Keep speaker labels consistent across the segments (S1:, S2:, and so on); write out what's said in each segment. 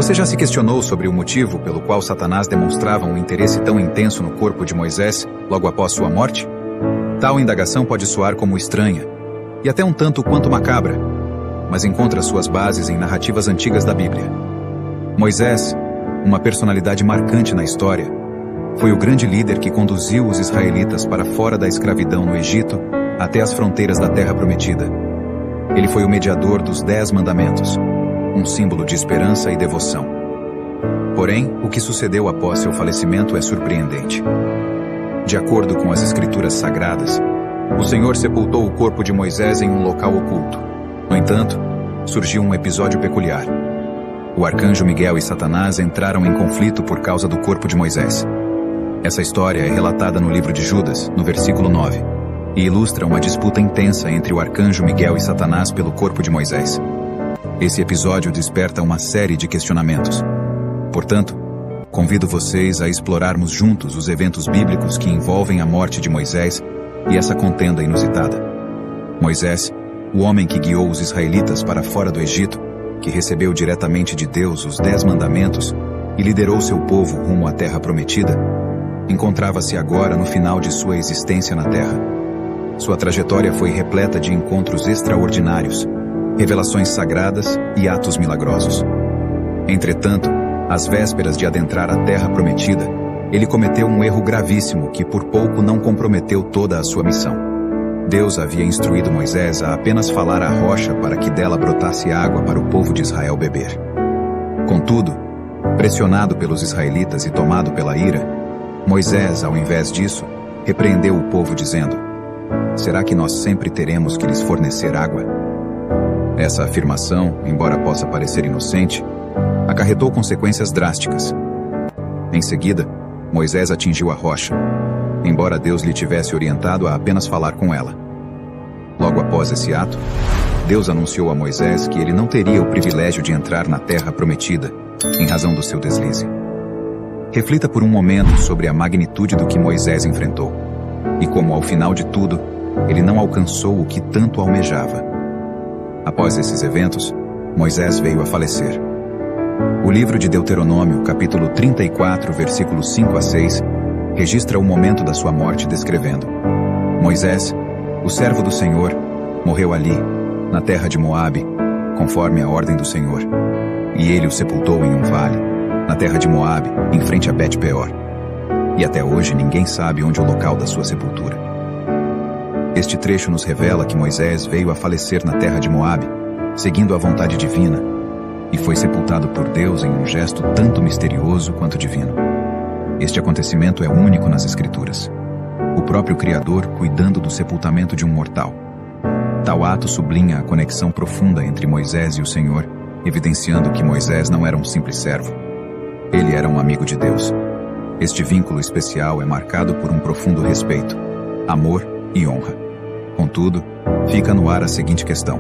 S1: Você já se questionou sobre o motivo pelo qual Satanás demonstrava um interesse tão intenso no corpo de Moisés logo após sua morte? Tal indagação pode soar como estranha, e até um tanto quanto macabra, mas encontra suas bases em narrativas antigas da Bíblia. Moisés, uma personalidade marcante na história, foi o grande líder que conduziu os israelitas para fora da escravidão no Egito até as fronteiras da Terra Prometida. Ele foi o mediador dos 10 mandamentos, um símbolo de esperança e devoção. Porém, o que sucedeu após seu falecimento é surpreendente. De acordo com as Escrituras Sagradas, o Senhor sepultou o corpo de Moisés em um local oculto. No entanto, surgiu um episódio peculiar. O arcanjo Miguel e Satanás entraram em conflito por causa do corpo de Moisés. Essa história é relatada no livro de Judas, no versículo 9, e ilustra uma disputa intensa entre o arcanjo Miguel e Satanás pelo corpo de Moisés. Esse episódio desperta uma série de questionamentos. Portanto, convido vocês a explorarmos juntos os eventos bíblicos que envolvem a morte de Moisés e essa contenda inusitada. Moisés, o homem que guiou os israelitas para fora do Egito, que recebeu diretamente de Deus os 10 mandamentos e liderou seu povo rumo à Terra Prometida, encontrava-se agora no final de sua existência na Terra. Sua trajetória foi repleta de encontros extraordinários, revelações sagradas e atos milagrosos. Entretanto, às vésperas de adentrar a Terra Prometida, ele cometeu um erro gravíssimo que por pouco não comprometeu toda a sua missão. Deus havia instruído Moisés a apenas falar à rocha para que dela brotasse água para o povo de Israel beber. Contudo, pressionado pelos israelitas e tomado pela ira, Moisés, ao invés disso, repreendeu o povo dizendo: "Será que nós sempre teremos que lhes fornecer água?" Essa afirmação, embora possa parecer inocente, acarretou consequências drásticas. Em seguida, Moisés atingiu a rocha, embora Deus lhe tivesse orientado a apenas falar com ela. Logo após esse ato, Deus anunciou a Moisés que ele não teria o privilégio de entrar na Terra Prometida, em razão do seu deslize. Reflita por um momento sobre a magnitude do que Moisés enfrentou, e como ao final de tudo, ele não alcançou o que tanto almejava. Após esses eventos, Moisés veio a falecer. O livro de Deuteronômio, capítulo 34, versículos 5 a 6, registra o momento da sua morte descrevendo: Moisés, o servo do Senhor, morreu ali, na terra de Moabe, conforme a ordem do Senhor. E ele o sepultou em um vale, na terra de Moabe, em frente a Bet-peor. E até hoje ninguém sabe onde é o local da sua sepultura. Este trecho nos revela que Moisés veio a falecer na terra de Moabe, seguindo a vontade divina, e foi sepultado por Deus em um gesto tanto misterioso quanto divino. Este acontecimento é único nas Escrituras. O próprio Criador cuidando do sepultamento de um mortal. Tal ato sublinha a conexão profunda entre Moisés e o Senhor, evidenciando que Moisés não era um simples servo. Ele era um amigo de Deus. Este vínculo especial é marcado por um profundo respeito, amor e honra. Contudo, fica no ar a seguinte questão: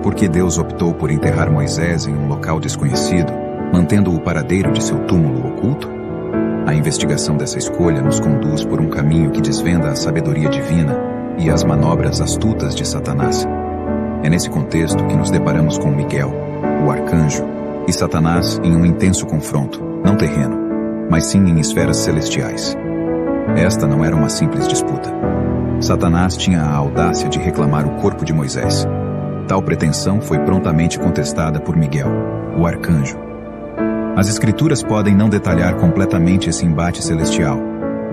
S1: por que Deus optou por enterrar Moisés em um local desconhecido, mantendo o paradeiro de seu túmulo oculto? A investigação dessa escolha nos conduz por um caminho que desvenda a sabedoria divina e as manobras astutas de Satanás. É nesse contexto que nos deparamos com Miguel, o arcanjo, e Satanás em um intenso confronto, não terreno, mas sim em esferas celestiais. Esta não era uma simples disputa. Satanás tinha a audácia de reclamar o corpo de Moisés. Tal pretensão foi prontamente contestada por Miguel, o arcanjo. As Escrituras podem não detalhar completamente esse embate celestial,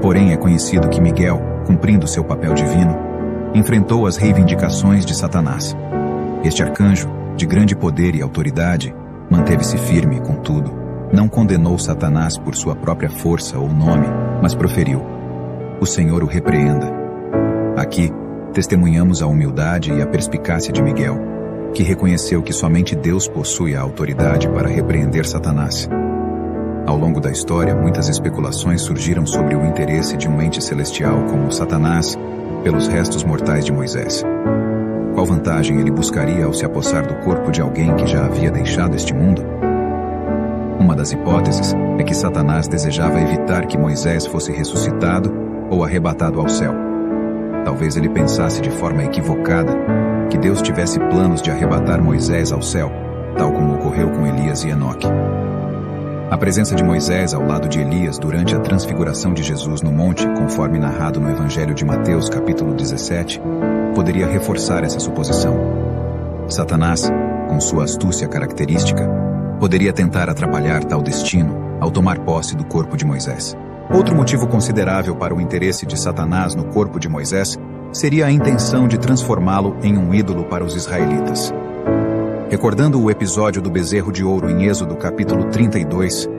S1: porém é conhecido que Miguel, cumprindo seu papel divino, enfrentou as reivindicações de Satanás. Este arcanjo, de grande poder e autoridade, manteve-se firme, contudo, não condenou Satanás por sua própria força ou nome, mas proferiu: "O Senhor o repreenda." Aqui, testemunhamos a humildade e a perspicácia de Miguel, que reconheceu que somente Deus possui a autoridade para repreender Satanás. Ao longo da história, muitas especulações surgiram sobre o interesse de um ente celestial como Satanás pelos restos mortais de Moisés. Qual vantagem ele buscaria ao se apossar do corpo de alguém que já havia deixado este mundo? Uma das hipóteses é que Satanás desejava evitar que Moisés fosse ressuscitado ou arrebatado ao céu. Talvez ele pensasse de forma equivocada que Deus tivesse planos de arrebatar Moisés ao céu, tal como ocorreu com Elias e Enoque. A presença de Moisés ao lado de Elias durante a transfiguração de Jesus no monte, conforme narrado no Evangelho de Mateus, capítulo 17, poderia reforçar essa suposição. Satanás, com sua astúcia característica, poderia tentar atrapalhar tal destino ao tomar posse do corpo de Moisés. Outro motivo considerável para o interesse de Satanás no corpo de Moisés seria a intenção de transformá-lo em um ídolo para os israelitas. Recordando o episódio do bezerro de ouro em Êxodo capítulo 32,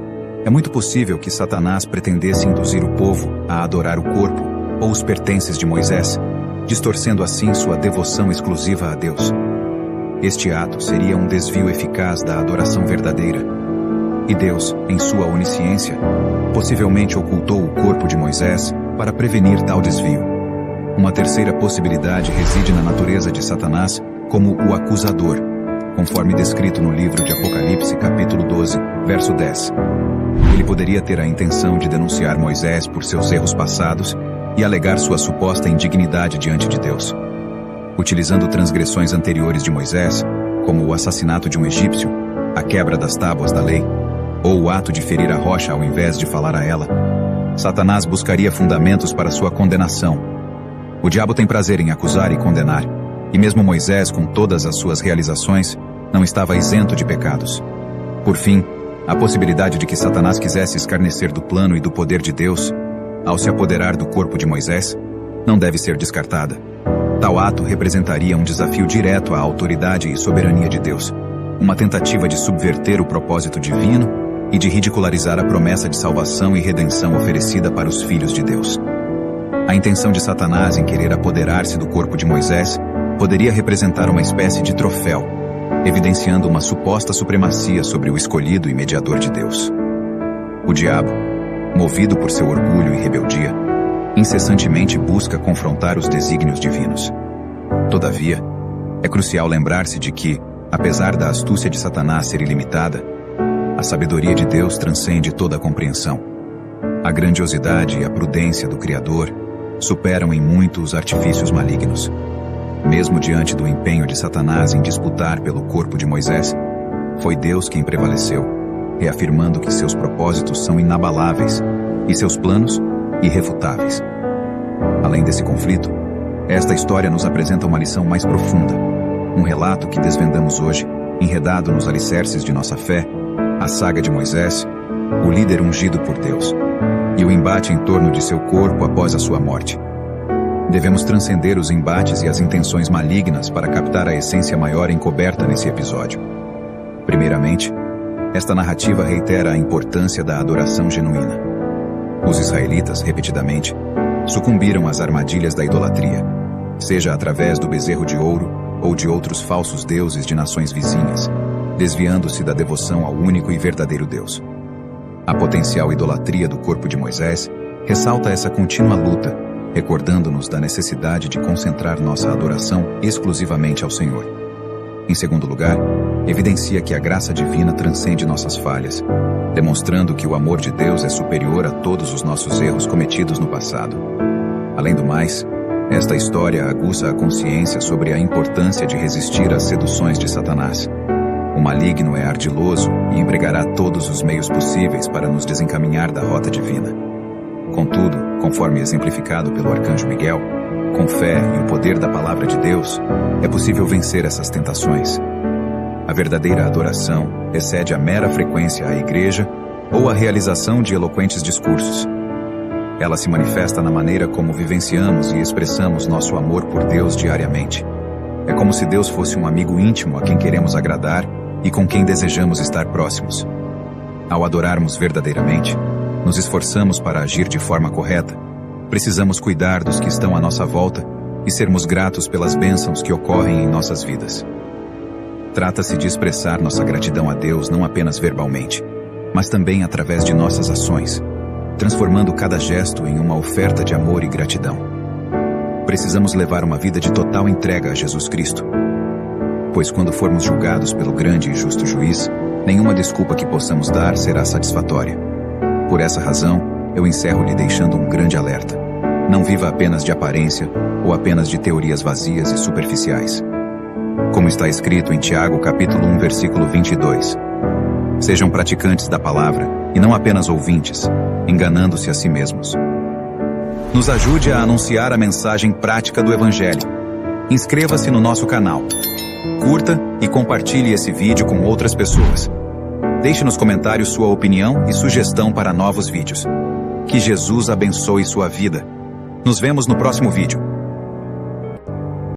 S1: é muito possível que Satanás pretendesse induzir o povo a adorar o corpo ou os pertences de Moisés, distorcendo assim sua devoção exclusiva a Deus. Este ato seria um desvio eficaz da adoração verdadeira. E Deus, em sua onisciência, possivelmente ocultou o corpo de Moisés para prevenir tal desvio. Uma terceira possibilidade reside na natureza de Satanás como o acusador, conforme descrito no livro de Apocalipse, capítulo 12, verso 10. Ele poderia ter a intenção de denunciar Moisés por seus erros passados e alegar sua suposta indignidade diante de Deus. Utilizando transgressões anteriores de Moisés, como o assassinato de um egípcio, a quebra das tábuas da lei, ou o ato de ferir a rocha ao invés de falar a ela, Satanás buscaria fundamentos para sua condenação. O diabo tem prazer em acusar e condenar, e mesmo Moisés, com todas as suas realizações, não estava isento de pecados. Por fim, a possibilidade de que Satanás quisesse escarnecer do plano e do poder de Deus, ao se apoderar do corpo de Moisés, não deve ser descartada. Tal ato representaria um desafio direto à autoridade e soberania de Deus, uma tentativa de subverter o propósito divino e de ridicularizar a promessa de salvação e redenção oferecida para os filhos de Deus. A intenção de Satanás em querer apoderar-se do corpo de Moisés poderia representar uma espécie de troféu, evidenciando uma suposta supremacia sobre o escolhido e mediador de Deus. O diabo, movido por seu orgulho e rebeldia, incessantemente busca confrontar os desígnios divinos. Todavia, é crucial lembrar-se de que, apesar da astúcia de Satanás ser ilimitada, a sabedoria de Deus transcende toda a compreensão. A grandiosidade e a prudência do Criador superam em muito os artifícios malignos. Mesmo diante do empenho de Satanás em disputar pelo corpo de Moisés, foi Deus quem prevaleceu, reafirmando que seus propósitos são inabaláveis e seus planos irrefutáveis. Além desse conflito, esta história nos apresenta uma lição mais profunda, um relato que desvendamos hoje, enredado nos alicerces de nossa fé, a saga de Moisés, o líder ungido por Deus, e o embate em torno de seu corpo após a sua morte. Devemos transcender os embates e as intenções malignas para captar a essência maior encoberta nesse episódio. Primeiramente, esta narrativa reitera a importância da adoração genuína. Os israelitas, repetidamente, sucumbiram às armadilhas da idolatria, seja através do bezerro de ouro ou de outros falsos deuses de nações vizinhas, desviando-se da devoção ao único e verdadeiro Deus. A potencial idolatria do corpo de Moisés ressalta essa contínua luta, recordando-nos da necessidade de concentrar nossa adoração exclusivamente ao Senhor. Em segundo lugar, evidencia que a graça divina transcende nossas falhas, demonstrando que o amor de Deus é superior a todos os nossos erros cometidos no passado. Além do mais, esta história aguça a consciência sobre a importância de resistir às seduções de Satanás. O maligno é ardiloso e empregará todos os meios possíveis para nos desencaminhar da rota divina. Contudo, conforme exemplificado pelo arcanjo Miguel, com fé e o poder da palavra de Deus, é possível vencer essas tentações. A verdadeira adoração excede a mera frequência à igreja ou a realização de eloquentes discursos. Ela se manifesta na maneira como vivenciamos e expressamos nosso amor por Deus diariamente. É como se Deus fosse um amigo íntimo a quem queremos agradar e com quem desejamos estar próximos. Ao adorarmos verdadeiramente, nos esforçamos para agir de forma correta. Precisamos cuidar dos que estão à nossa volta e sermos gratos pelas bênçãos que ocorrem em nossas vidas. Trata-se de expressar nossa gratidão a Deus não apenas verbalmente, mas também através de nossas ações, transformando cada gesto em uma oferta de amor e gratidão. Precisamos levar uma vida de total entrega a Jesus Cristo, pois quando formos julgados pelo grande e justo juiz, nenhuma desculpa que possamos dar será satisfatória. Por essa razão, eu encerro lhe deixando um grande alerta. Não viva apenas de aparência ou apenas de teorias vazias e superficiais. Como está escrito em Tiago capítulo 1, versículo 22. Sejam praticantes da palavra e não apenas ouvintes, enganando-se a si mesmos. Nos ajude a anunciar a mensagem prática do Evangelho. Inscreva-se no nosso canal. Curta e compartilhe esse vídeo com outras pessoas. Deixe nos comentários sua opinião e sugestão para novos vídeos. Que Jesus abençoe sua vida. Nos vemos no próximo vídeo.